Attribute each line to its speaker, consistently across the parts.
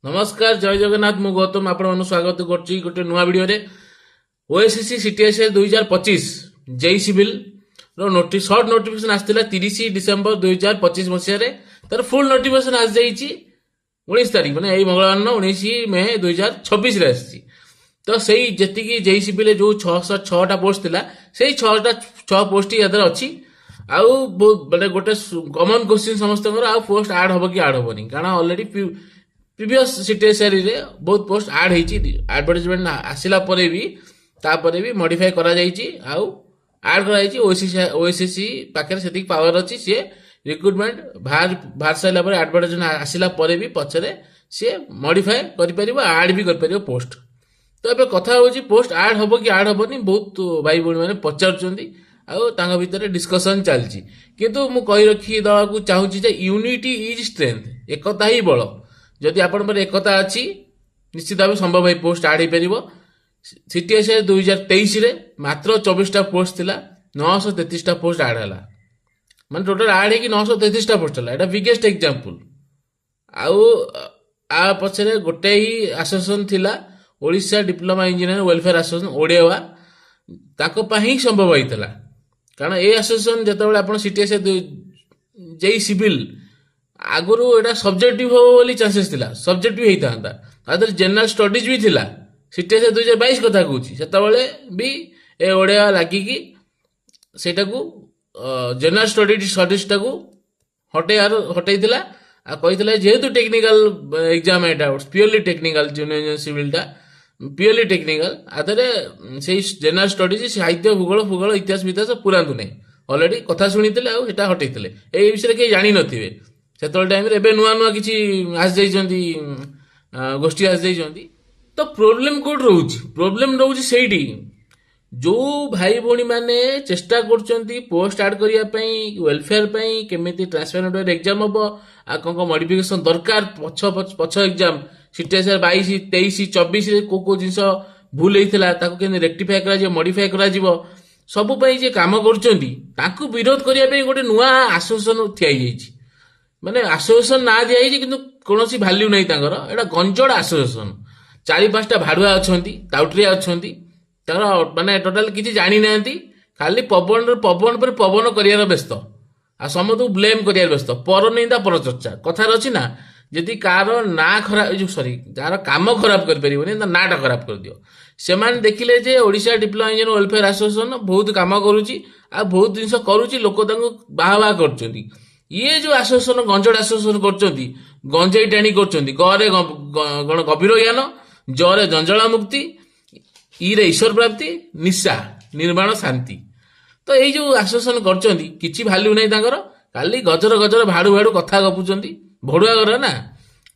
Speaker 1: नमस्कार जय जगन्नाथ मु गौतम आपण स्वागत करछि गोटे नुआ वीडियो रे ओएसएससी सीटीएस 2025 जेई सिविल रो नोटिस शॉर्ट नोटिफिकेशन आस्तिला 30 डिसेंबर 2025 मसिया रे तार फुल नोटिफिकेशन आस जाईछि 19 तारिख माने एई मंगलवार न 19 मे 2026 रे आछि। तो सेही जेतिकी जेई सिविल जो 606 टा पोस्ट थिला सेही 6 पोस्ट यादर अछि आउ माने गोटे कॉमन क्वेश्चन समस्त आ पोस्ट ऐड होबो कि ऐड होबोनी कारण ऑलरेडी प्रीवियस सीटीएसआर रे बहुत पोस्ट ऐड होईची एडवर्टाइजमेंट आसिला परे भी मॉडिफाई करा जाईची आउ ऐड करा जाईची ओएसएससी पाखे सेति पावर अछि से रिक्रुटमेंट बाहर साइला परे एडवर्टाइजमेंट आसिला परे भी पछरे से मॉडिफाई करि परिबो ऐड भी करि परिबो पोस्ट। तो एबे कथा होची पोस्ट ऐड होबो कि ऐड होबोनी बहुत भाई बहन माने पचारचंदी आउ तांगा भितरे डिस्कशन चलची किंतु मु कहि रखी दवा को चाहूची जे यूनिटी इज स्ट्रेंथ एकता ही बळ जदि आपण पर एकता अच्छी निश्चित भाव संभव है पोस्ट ऐड हो सीटीएस 2023 रे मात्र 24टा पोस्ट थिला 933टा पोस्ट ऐड हला माने टोटल ऐड है कि 933टा पोस्ट हला एटा बिगेस्ट एग्जांपल आउ आ पछरे गोटे ही एसोसिएशन थिला Odisha diploma engineer welfare association ओडेवा ताको पाही संभव होइतला कारण ए एसोसिएशन जेतेबेले आपण सीटीएस जेई सिविल आगुरु एटा सब्जेक्टिव हो बोली चांसेस थिला सब्जेक्टिव हेता आदर जनरल स्टडीज भी थिला सीटीएस 2022 कथा कहूची सेतबेले भी ए ओडिया लागी कि सेटा को जनरल स्टडीज टाको हटेइथिला आ कहिथिला जेहेतु टेक्निकल एग्जाम एटा प्योरली टेक्निकल जूनियर सिविल टा प्योरली टेक्निकल आदरे से जनरल स्टडीज साहित्य भूगोल इतिहास पुरांतु नै ऑलरेडी कथा सुनिथिले आ सेटा हटेइथिले ए विषय के जानि नथिबे सेतल टाइम रे एबे नुआ नुआ किछि आस जाइछंती गोष्ठी आस जाइछंती। तो प्रोब्लेम कोड रहउची सेठी जो भाई भौणी माने चेष्टा करछंती पोस्ट ऐड करिया पई वेलफेयर पई केमिति ट्रांसफर एग्जाम हबो आ कोन मॉडिफिकेशन दरकार पछ एग्जाम सीटीएस 22 23 24 रे को जिंस भूल हेतिला ताको केने रेक्टिफाई करा जे मॉडिफाई करा जिवो सब पई जे काम करछंती ताको विरोध करिया पई गोटे नुआ एसोसिएशन थियाई जाइछि माने एसोसिएशन ना दिया कि कौन भैल्यू नहीं एटा गंजड़ एसोसिएशन 4-5टा भाड़ुआ अच्छा टाउटरिया अच्छा माने टोटाल किसी जानी ना खाली पवन पर पवन कर व्यस्त आ समस्त ब्लेम कर व्यस्त पर निंदा पर चर्चा कथार अच्छी ना जदि कार ना खराब सॉरी जार काम खराब कर नाटा खराब कर दियो से देखिले जे Odisha diploma engineer welfare association बहुत काम करुची आ बहुत जिनस करुची लोक बाहा बाहा कर ये जो एसोसिएशन गंजड़ एसोसिएशन करचंती गंजेई टाणी करचंती गरे गण गभीर ज्ञान जरे जंजला मुक्ति ईरे ईश्वर प्राप्ति निशा निर्माण शांति। तो ये जो एसोसिएशन करचंती किछि वैल्यू नै तांकर खाली गजर गजर भाड़ू भाड़ू कथा गपुचंती भड़ुआ घर ना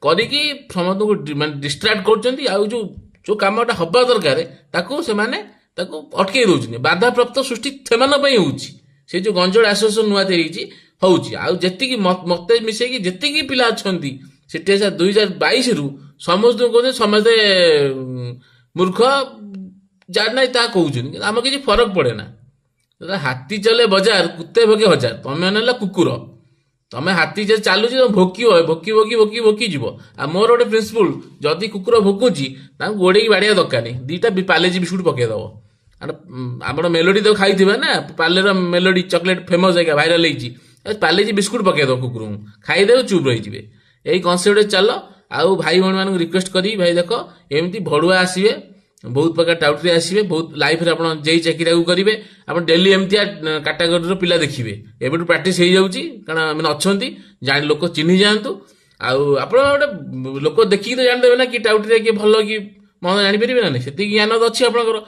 Speaker 1: करिकी समस्त को डिस्ट्रैक्ट करचंती आ जो जो कामटा हबा दरकार ताको से माने ताको अटके दउछनी बाधा प्राप्त सृष्टि थेमान पई होउची से जो गंजड़ एसोसिएशन नुआ तैयारी होउची आ जेतिकी मते मिसेकी जेतिकी पिला अछंती सीटीएस 2022 रु समस्त को समझे मूर्ख जार नहीं ता कहउछन हम किछि फरक पड़े ना हाथी चले बाजार कुत्ते भगे हजार तमे नेला कुकुर तमे हाथी जे चालुची तो भोकी जीवो आ मोर गोटे प्रिंसिपल जदि कुकुर भोकुची ता गोड़े की बाड़िया दरकार नहीं दीटा पार्लेजी बिस्कुट पके दबो आम मेलोडी तो खाई ना पार्लेर मेलोडी चॉकलेट फेमस है भाइराल होती पार्लेजी बिस्कुट पके दो कुकुर खाईदे चुप रही यही कनसेप्ट चल आउ भाई भौणी मान रिक्वेस्ट करी भाई देख एमती भड़ुआ आसवे बहुत प्रकार टाउटरी आसवे बहुत लाइफ रे आपन जेई चाकरी करेंगे आप डेली एमती कैटेगोरी पिला देखिए एबेटू प्रैक्टिस हो जाउची कारण मैंने अच्छी जान लोक चिन्ह जातु आप लोक देखिए तो जानदेवे ना कि टाउटरी किए भल कि मन जानीपर ना से ज्ञान अच्छी आपंकर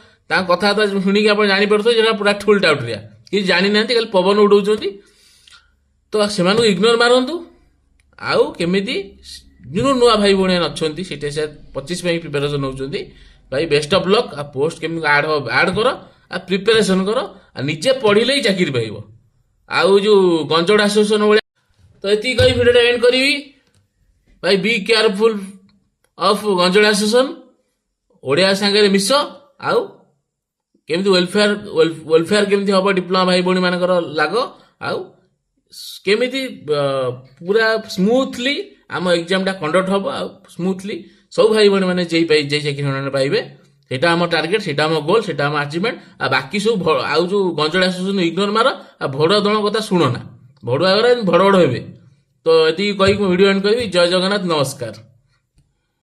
Speaker 1: कथा शुणिकी आप जापर पूरा ठुल टाउटरिया कि जानी ना खाली पवन उड़ाऊँ तो से इग्नोर मारतु आउ केमिति जो नुआ भाई भौणी अच्छा सीटीएस 25 में प्रिपेरेसन होती भाई बेस्ट ऑफ लक आ पोस्ट केमी ऐड कर आ प्रिपेरेसन कर आ निजे पढ़िले ही चाकरी पाइब आउ जो गंजड़ एसोसिएशन भाई तो ये कही भिडियो एंड करी भाई बी केयरफुल ऑफ गंजड़ एसोसिएशन ओडिया सांगे मिस आउ केमिति वेलफेयर केमिति हम डिप्लोमा भाई भौणी मानकर लाग आउ केमिति पूरा स्मूथली आम एग्जामटा कंडक्ट हम आ स्मूथली सब भाई भाई मैंने जे चाकरी मैंने पाइबे सेटा आम टार्गेट सेटा आम गोल सेटा आम अचिवमेंट आ बाकी सब आउ जो गंजड़ा आसुन इग्नोर मार आ भड़ दल कथा शुण ना भड़ुआ भड़ भड़ हे तो ये कहीकि वीडियो एंड करी जय जगन्नाथ नमस्कार।